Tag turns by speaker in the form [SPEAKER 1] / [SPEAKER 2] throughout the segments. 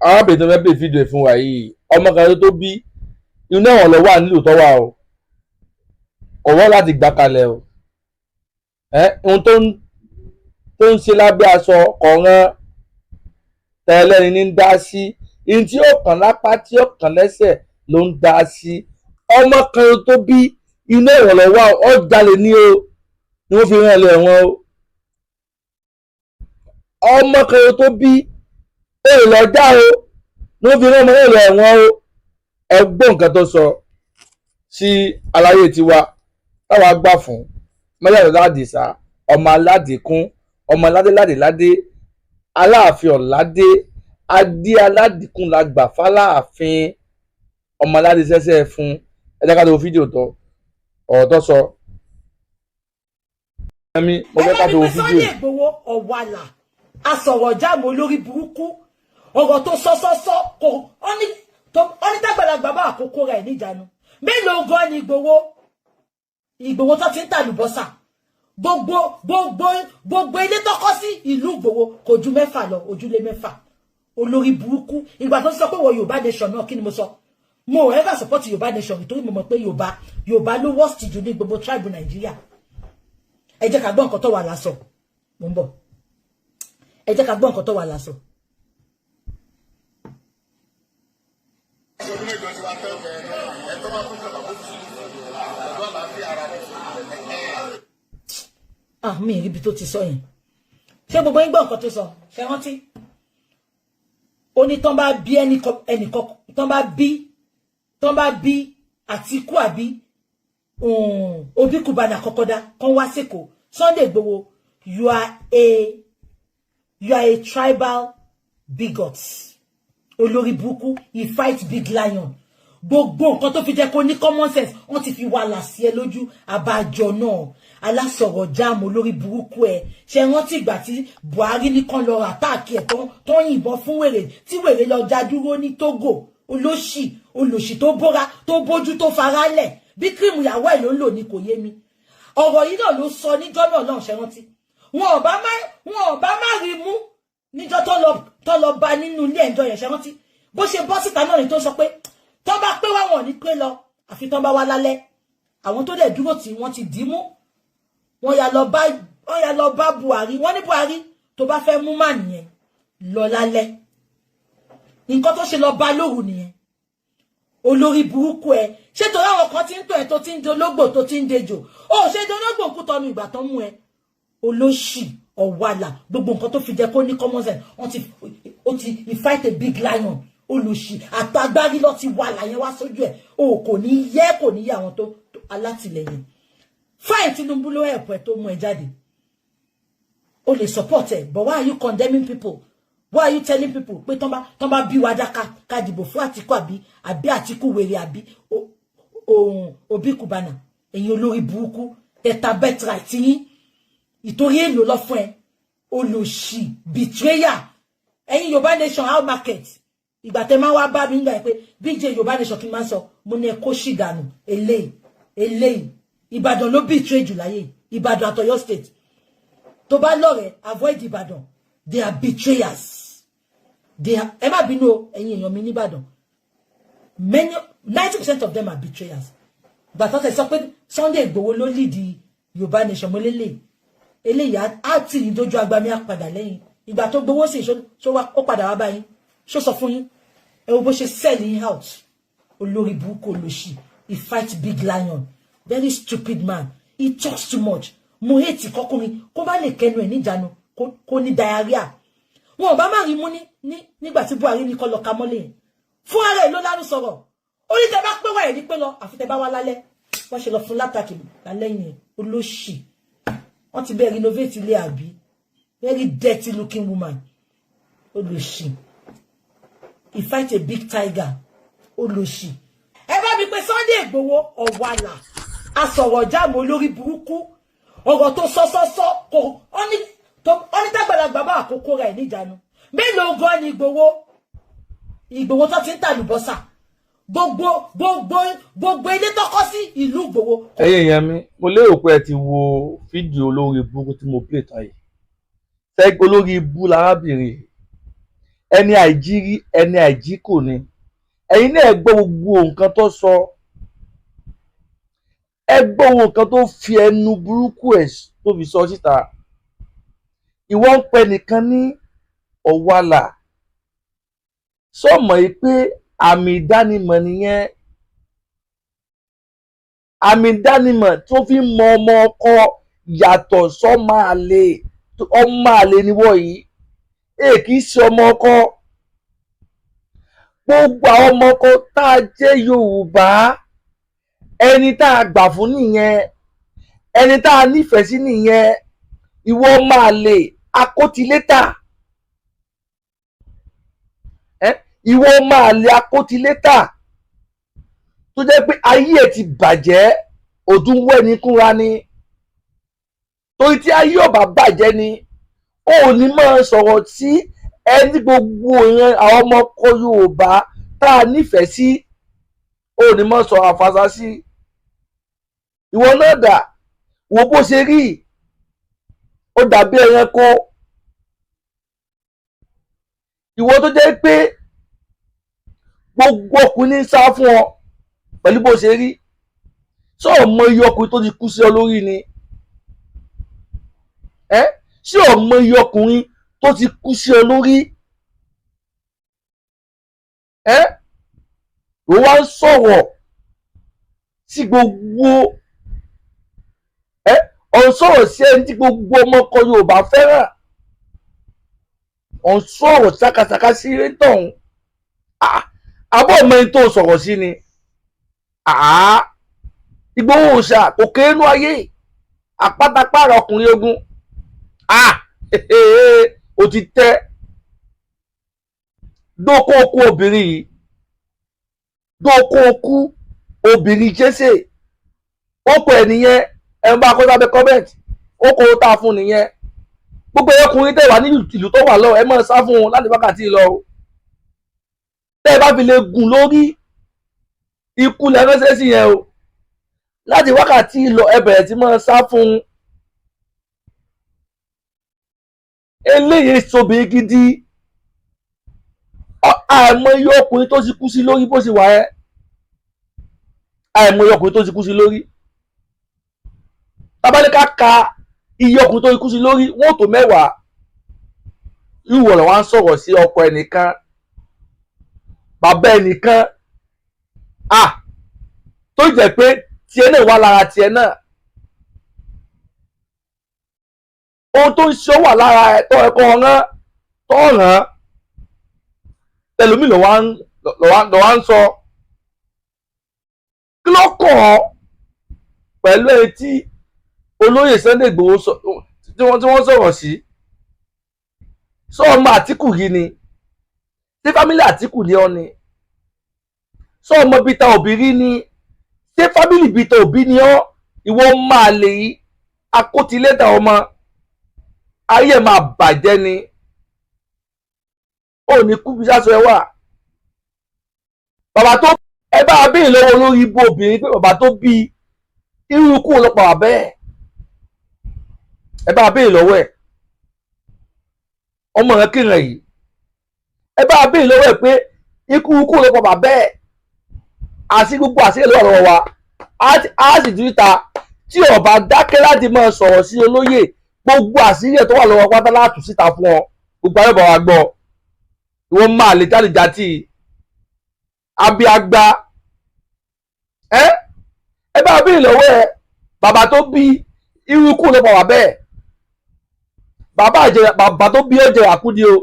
[SPEAKER 1] arábìnrin tó fẹ́ pè fídíò ẹ̀ fún wa yìí ọmọ kan tó bí inú ẹ̀wọ̀n lọ wà nílùú tó wà o kò wọ́n láti gbà kalẹ̀ o ohun tó ń ṣe lábẹ́ aṣọ kọ̀ọ̀ràn tẹ́lẹ̀ ní ń dá sí ihun tí ó kàn lápá tí ó kàn lẹ́sẹ̀ ló ń dá sí ọmọ kan tó bí inú ẹ̀wọ̀n lọ wà ó jalè ní o ni wọ́n fi rán ẹ lọ ẹ̀wọ̀n o ọmọ kan tó bí ó lọ já o ni wọ́n fi rán ọmọ náà lọ ẹ̀wọ̀n o ẹ gbọ́ nǹkan tó sọ sí aláyé tiwa táwa gbà fún mọ́yàwó ládìsá ọmọ aládìkún ọmọ ládéládéládé aláàfin ọ̀ládé adé aládìkún la gbà fáláàfin ọmọ aládé sẹ́sẹ́ fún ẹ̀jẹ̀ ká tó fídíò tó ọ̀rọ̀ tó sọ. mo fẹ́ ká tó fídíò.
[SPEAKER 2] Sunday Igboho ọ̀wàlà asọ̀rọ̀ jáàmù olórí burúkú ọ̀rọ̀ tó sọ́sọ́sọ́ kò ọ́ní tágbàlagbà bá àkókò rẹ̀ níjànú mélòó gan ni Ìgbòho tó ti ń tàlùbọ́sà gbogbo ilé tọkọ sí ìlú Ìgbòho kò ju 6 lọ ojúlé 6 olórí burúkú ìgbà tó sọ pé wọ Yorùbá nation náà kí ni mo sọ mo ever support Yorùbá nation nítorí mo mọ̀ pé Yorùbá ló worst jù ní gbogbo tribe Nàìjíríà ẹ jẹ́ ká gbọ́ nǹkan tó wà lásọ mo ń bọ̀ ẹ jẹ́ ká gbọ́ nǹkan tó wà lásọ. Mi rí ibi tó ti sọ yẹn ṣé gbogbo yín gbọ́ nǹkan tó sọ ṣe rántí ó ní tán bá bí ẹnìkan tán bá bí Àtíkù àbí Obi Cubana Kọ́kọ́dá kan wá sẹ́kọ̀ọ́ Sunday Igboho you are a tribal bigot olórí burúkú he fight big lion gbogbo nǹkan tó fi jẹ́ kó ní common sense wọ́n ti fi wà lásì ẹ lójú àbájọ náà alásọ̀rọ̀ jáàmù olórí burúkú ẹ ṣe rántí ìgbà tí Buhari nìkan lọ àtàkì ẹ tó yìnbọn fún wèrè tí wèrè lọ já dúró ní Togo olóṣì tó bóra tó bójú tó farálẹ̀ bí kírìmù ìyàwó ẹ ló ń lò ní kò yé mi ọ̀rọ̀ yìí náà ló sọ níjọ́ náà náà ṣe rántí wọn ò bá má rí mú níjọ́ tó lọ bá nínú ilé ẹjọ́ yẹn ṣe rántí bó ṣe bọ́ síta náà ni tó sọ pé tó bá pé wá wọn ní pé lọ àfi tó bá wá lálẹ́ àwọn tó dẹ̀ dúró tí wọ́n ti dì mú wọ́n yà lọ bá Buhari wọ́n ní Buhari tó bá fẹ́ mú mà nìyẹn lọ lálẹ́ nǹkan tó ṣe lọ bá lóru nìyẹn olórí burúkú ẹ ṣé tó láwọn kan ti ń tọ́ ẹ tó ti ń dológbò tó ti ń dejò ó ṣe dológbò kú tọnu ìgbà tán mú ẹ olóṣì ọ̀wàlà gbogbo nǹkan tó fi jẹ́ kó ní common sense ó ti fight a big lion olùṣì àtàgbárí lọ ti wà láyé wá sójú ẹ o kò ní yẹ àwọn tó alátìlẹ́yìn fine Tinubu ló help ẹ tó mú ẹ jáde o lè support ẹ but why are you condemning people why are you telling people pé tán bá bí wa dáká ká dìbò fún Àtíkù àbí Àtíkù wèrè àbí Obi Cubana ẹ̀yin olórí burúkú ẹ̀ta birthright yín ìtorí èlò lọ fún ẹ olùṣì betrayer ẹ̀yin Yorùbá nation how market ìgbà tẹ́ máa wá bá mi nígbà pé BJ Yorùbá nation kí n máa sọ mo ní ẹ kó ṣì dànù eléyìí Ìbàdàn ló betray jù láyé Ìbàdàn àtọ̀yọ́ state tó bá lọ́rẹ̀ avoid Ìbàdàn they are betrayers ẹ má bínú ẹ̀yin èèyàn mi ní Ìbàdàn 90% of them are betrayers ìgbà tó tẹ̀ sọ pé Sunday Igboho ló lead Yorùbá nation mo eléyìí á tì ní dójú agbami á padà lẹ́yìn ìgbà tó gbowó sí ó padà wá báyìí ṣó sọ fún yín ẹ wo bó ṣe sell in out olórí burúkú olóṣì he fight big lion very stupid man he talks too much mo hate kọkùnrin kó bá lè kẹnu ẹ níjànú kó ní diarrhea wọn ò bá má rí mú nígbà tí Buhari ní kó lọ ka mọ́lẹ̀ yẹn fún ara ẹ ló lánú sọ̀rọ̀ ó ní tẹ́ bá pé wá ẹ ní pé lọ àfi tẹ́ bá wá lálẹ́ wọ́n ṣe lọ fún látàkì lálẹ́ yẹn olóṣì wọ́n ti bẹ́ẹ̀ renovate ilé àbí very dirty looking woman olóṣì he fight a big tiger olóṣì ẹ bá mi pé Sunday Igboho ọ̀wàlà asọ̀rọ̀ jáàmù olórí burúkú ọ̀rọ̀ tó sọ́sọ́sọ́ kò ọ́ní tágbàlagbà bá àkókò rẹ̀ níjànú mélòó gan ni Ìgbòho tó ti ń tàlùbọ́sà gbogbo ilé tọkọ sí ìlú Ìgbòho.
[SPEAKER 1] ẹ̀yin èèyàn mi mo lérò pé ẹ ti wo fídíò olórí ibú tí mo play tán yìí olórí ibú lárábìnrin ẹni àìjírí ẹni àìjíkò ni. Ẹ̀yin náà gbọ́ gbogbo nǹkan tó sọ, ẹ gbọ́ ohun nǹkan tó fi ẹnu burúkú ẹ̀ tó fi sọ síta. Ìwọ ń pẹ nìkan ní ọ̀wàlà, sọmọ yìí pé àmì ìdánimọ̀ nìyẹn, àmì ìdánimọ̀ tó fi mọ ọmọ ọkọ yàtọ̀ sọ́mọ àlè. Ọmọ àlè níwọ yìí, kì í ṣe ọmọ ọkọ. Gbogbo àwọn ọmọ ọkọ tá a jẹ́ Yorùbá, ẹni tá a gbà fún nìyẹn, ẹni tá a nífẹ̀ẹ́ sí nìyẹn. Ìwọ ọmọ àlè akótilétà, ìwọ ọmọ àlè akótilétà tó jẹ́ pé ayé ẹ̀ ti bàjẹ́, òdún wẹ́ni kúnra ni. Torí tí ayé ọba bàjẹ́ ni ó ní máa sọ̀rọ̀ sí ẹni gbogbo ìran àwọn ọmọ ọkọ Yorùbá tá a nífẹ̀ẹ́ sí, ó ní máa sọ̀rọ̀ àfàṣà sí. Ìwọ náà dà, wo bó ṣe rí, ó dàbí ẹranko. Ìwọ tó jẹ́ pé gbogbo ọkùnrin ń sá fún ọ pẹ̀lú bó ṣe rí. Ṣé o mọ iye ọkùnrin tó ti kú sí ọ lórí ni? Ṣé o mọ iye ọkùnrin tó ti kú sí ọ lórí? Ó wá ń sọ̀rọ̀ sí gbogbo ó ń sọ̀rọ̀ sí ẹni tí gbogbo ọmọ ọkọ Yorùbá fẹ́ràn. Ó ń sọ̀rọ̀ sákàsáká sí rétọ̀hún. Àbọ̀ ọmọ ẹni tó sọ̀rọ̀ sí ni. Ìgbòho òòṣà kò kéénú ayé, àpátápàrà ọkùnrin ogun. Ó ti tẹ́ dókòókú obìnrin yìí, dókòókú obìnrin jésè. Ó pè é nìyẹn, ẹ̀ ń bá kó sábẹ́ kọ́mẹ́ǹtì, ó kó o tá a fún nìyẹn. Gbogbo ọkùnrin tẹ̀ wá ní ìlú tó wà lọ, ẹ máa sá fún wọn láti wákàtí lọ o. Tẹ́ ẹ bá fi lè gùn lórí, ikú lẹ ránṣẹ́ sí yẹn o. Láti wákàtí lọ ẹ bẹ̀rẹ̀ sí máa sá fún un. Eléyìí sobìnrin gidi. Àìmọye ọkùnrin tó ti kú sí lórí bó ṣe wà ẹ́. Àìmọye ọkùnrin tó ti kú sí lórí. Tábálíkà ka iye ọkùnrin tó ti kú sí lórí, wọ́n tó 10. Ìwọ ló wá ń sọ̀rọ̀ sí ọkọ ẹnìkan, bàbá ẹnìkan, tó jẹ́ pé tiẹ̀ náà wà lára tiẹ̀ náà. Ohun tó ń ṣe wà lára ẹ̀ tó ẹ̀kọ́ ọ̀ràn tó ràn tẹlómi ló wá ń sọ. Kí ló kàn ọ́ pẹ̀lú ẹni tí olóyè Sunday Igboho tí wọ́n sọ̀rọ̀ sí? Sọ ọmọ Àtíkù yìí ni? Ṣé fámílì Àtíkù ni ọ ni? Sọ ọmọ Peter Obi rí ni? Ṣé fámílì Peter Obi ni ọ? Ìwọ máa lè yí akótilétà ọmọ, ayé máa bàjẹ́ ni. Ó ní kú bí sásọ ẹ wà. Bàbá tó ẹ bá bí ìlọ́wọ́ lórí ibú obìnrin pé bàbá tó bí irú ikú ọlọ́pàá wà bẹ́ẹ̀. Ẹ bá bí ìlọ́wọ́ ẹ̀, ọmọ rẹ̀ kìrìn yìí. Ẹ bá bí ìlọ́wọ́ ẹ̀ pé ikú ọlọ́pàá wà bẹ́ẹ̀. Àti gbogbo àṣírí lọ́wọ́ wa á sì tún ta tí ọba dákẹ́ láti máa sọ̀rọ̀ sí olóyè, gbogbo àṣírí ẹ̀ tó wà lọ́wọ́ pátá látù síta fún ọ. Gbogbo ayé bá wa gbọ́. Ìwọ́n máa lè jáde játì abiagba. Ẹ bá bí ìlọ́wọ́ ẹ̀, bàbá tó bí irú ikú ọlọ́pàá wà bẹ́ẹ̀. Bàbá tó bí ọjẹ àkúdí o.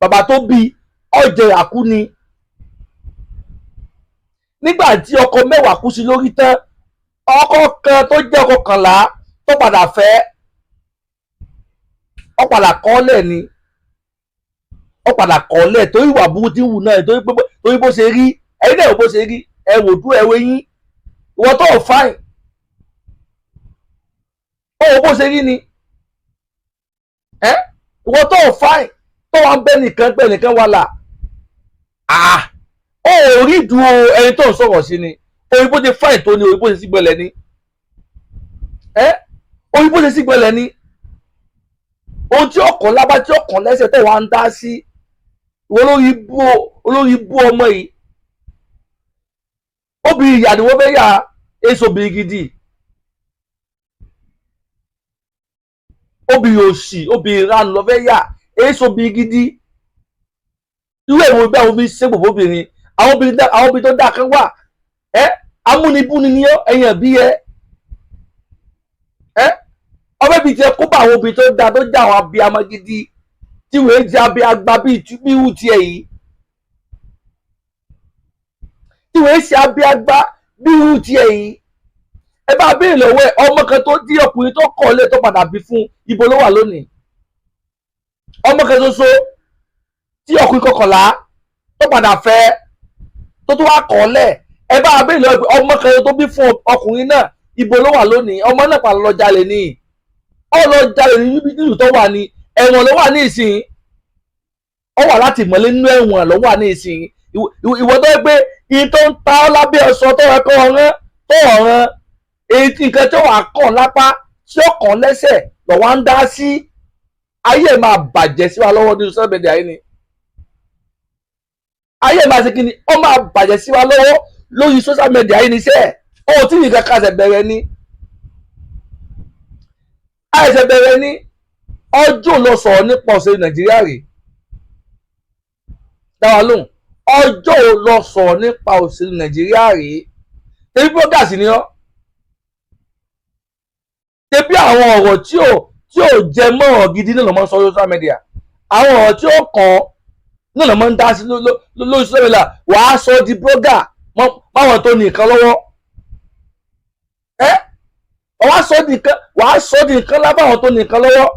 [SPEAKER 1] Bàbá tó bí ọjẹ àkúni. Nígbà tí ọkọ 10 kú sí lórí tán, ọkọ kan tó jẹ́ ọkọ 11 tó padà fẹ́, ó padà kọ́lẹ̀ ni. Ó padà kọ́lẹ̀ torí ìwà burú tí ń wù náà, torí bó ṣe rí, ẹ̀yin náà bó ṣe rí, ẹ wò dú ẹwé yín. Ìwọ tó fáìn, ó wò bó ṣe rí ni. Ìwọ tó fáìn tó wà ń bẹ́ nìkan wà là. Ó rí ìdúró ẹni tó ń sọ̀rọ̀ sí ni. Orí bó ṣe fáìn tó ni, orí bó ṣe sígbẹ̀lẹ̀ ni. Orí bó ṣe sígbẹ̀lẹ̀ ni. ohun tí ọkàn lábá tí ọkàn lẹ́sẹ̀ tó wà ń dá sí ìwọ olórí bú ọmọ yìí. Obìnrin ìyá ni wọ́n fẹ́ yà èso obìnrin gidi, obìnrin òṣì obìnrin ìranù lọ fẹ́ yà èso obìnrin gidi. Irú èwo bí àwọn obìnrin ṣe gbogbo obìnrin, àwọn obìnrin tó dáa kan wà amúnibúni ni ẹ̀yàn bí ọbẹ̀ bíi tiẹ̀ kó bá àwọn obìnrin tó dáa tó jẹ́ àwọn abiyamọ gidi tí wọ́n jẹ́ abiyagba bíi irú tiẹ̀ yìí, tí wọ́n ṣe abiyagba bíi irú tiẹ̀ yìí. Ẹ bá béèrè lọ́wọ́ ẹ̀ ọmọ kan tó dí ọkùnrin tó kọ̀ lé tó padà bí fún ibo ló wà lónìí. Ọmọ kan ṣoṣo tí ọkùnrin kọkànlá tó padà fẹ́ tó tún wá kọ̀ lẹ̀. Ẹ bá béèrè lọ́wọ́ ọmọ kan tó bí fún ọkùnrin náà ibo ló wà lónìí. Ọmọ náà padà lọ jalè ní ọlọ́jalè nílùú tó wà ní ẹ̀wọ̀n ló wà ní ìsìn. Ó wà láti mọ̀lé nínú ẹ̀wọ̀n ló wà ní ìsìn. Ìwọ tó yẹ pé iye tó ń ta ọ́ lábẹ́ ọ̀sán tó yẹ kó ọ̀rán tó ọ̀rán èyí nǹkan tó wà kàn lápá tí ó kàn lẹ́sẹ̀ lọ́wọ́ ń dá sí. Ayé ẹ̀ máa bàjẹ́ sí wa lọ́wọ́ nínú social media yìí ni. Ayé ẹ̀ máa ṣe kí ni ó máa bàjẹ́ sí wa lọ́wọ́ lórí social media yìí ni sẹ́ẹ̀. Ó tí nìkan ká ṣe bẹ̀rẹ̀ ni. Àìṣe bẹ̀rẹ̀ ni ọjọ́ lọ sọ̀rọ̀ nípa òṣèlú Nàìjíríà rè. Dáwà lóhùn ọjọ́ lọ sọ̀rọ̀ nípa òṣèlú Nàìjíríà rè. Tẹbí bọ́gàsì ni ọ́. Tẹbí àwọn ọ̀rọ̀ tí ò jẹ mọ́ ọ̀rọ̀ gidi náà ló máa ń sọ lórí social media. Àwọn ọ̀rọ̀ tí ó kàn náà ló máa ń dá sí lórí social media. Wàá sọ di bọ́gà máwọn tó ní nǹkan lọ́wọ́. Wàá sọ di nǹkan lábáwọn tó ní nǹkan lọ́wọ́.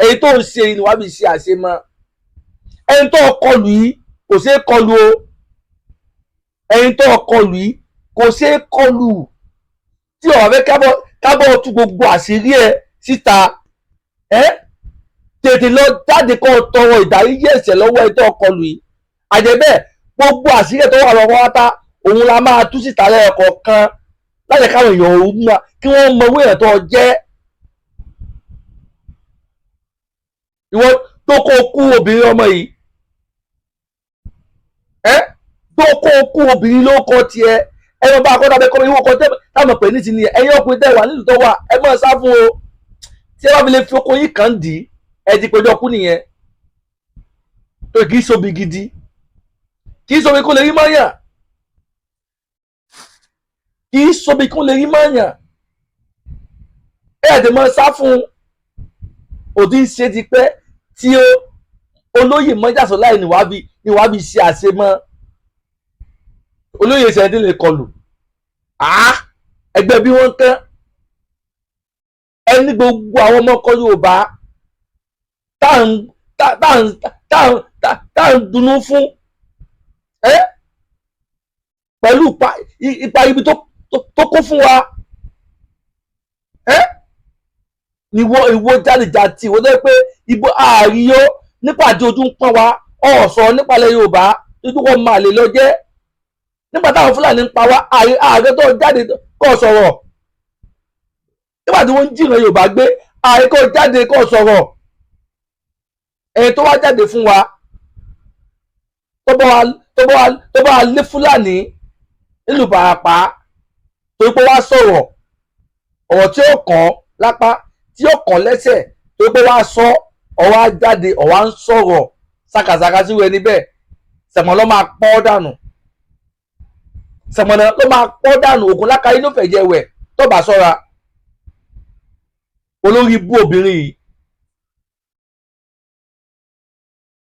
[SPEAKER 1] Èyí tó ń ṣe ni wàá bí ṣe àṣemọ. Ẹni tó kọlù yìí kò ṣeé kọlù o. Ẹni tó kọlù yìí kò ṣeé kọlù. Tí ọ̀rọ̀ fẹ́ kábọ̀ tú gbogbo àṣírí ẹ síta tètè lọ jáde kó tọrọ ìdáríjì ẹ̀ṣẹ̀ lọ́wọ́ ẹni tó kọlù yìí. Àjẹ́bẹ́ gbogbo àṣírí ẹ tó wà lọ́wọ́ wáta òun la máa tú síta lẹ́ẹ̀kọ̀ọ̀kan láti káwọn èèyàn òun mú kí wọ́n mọ owó èèyàn tó jẹ́. Ìwọ tó kó kú obìnrin ọmọ yìí tó kó kú obìnrin ló kọ tiẹ̀ ẹ̀rọ bá akọ́dà bẹ́ẹ̀ kọ́ ìwọ kan táwọn pè ní ti nìyẹn ẹ̀yin ọkùnrin tẹ̀ wà nílùú tó wà ẹ mọ̀ sá fún o. Tí ẹ bá fi lè fi oko yìí kàn dì í ẹ ti péjọ kú nìyẹn. tó kì í sobi gidi kì í sobi kó lè rí mọ́yàn kì í sobi kó lè rí mọ́yàn ẹ̀ẹ́dẹ̀ mọ́ sá fún òdì ń ṣe ti pẹ́ tí olóyè mọ́jàsọ láì níwá bí ṣe àṣemọ́ olóyè ṣẹ́ndín lè kọlù ẹgbẹ́ bí wọ́n tán ẹni gbogbo àwọn ọmọ ọkọ Yorùbá tá ń dunnú fún pẹ̀lú ipa ibi tó kó fún wa ìwọ jálèjàtì ìwọ lẹ́pẹ́ ibo ààríyó nípàdé ojú ń pọ́n wa ọ̀sọ̀ nípàlẹ̀ Yorùbá tó wọ́n máa lè lọ jẹ́ nígbà táwọn Fúlàní ń pa wá ààrẹ tó jáde kó sọ̀rọ̀ nígbà tí wọ́n ń jìnnà Yorùbá gbé ààrẹ kó jáde kó sọ̀rọ̀ ẹni tó wá jáde fún wa tó bá wa lé Fúlàní nílùú Ìbàràpá torí pé wá sọ̀rọ̀ ọ̀rọ̀ tí ó kàn lápá tí ó kàn lẹ́sẹ̀ torí pé wá sọ ọ̀rọ̀ á jáde ọ̀rọ̀ á ń sọ̀rọ̀ ṣàkàṣàkà sí wẹ́ẹ́ níbẹ̀ sẹ̀mọ́ ló máa pọ́ dànù sẹ̀mọ́ ló máa pọ́ dànù Ògúnlákayé ló fẹ̀jẹ̀ wẹ̀ tó bá sọ́ra olórí ibú obìnrin yìí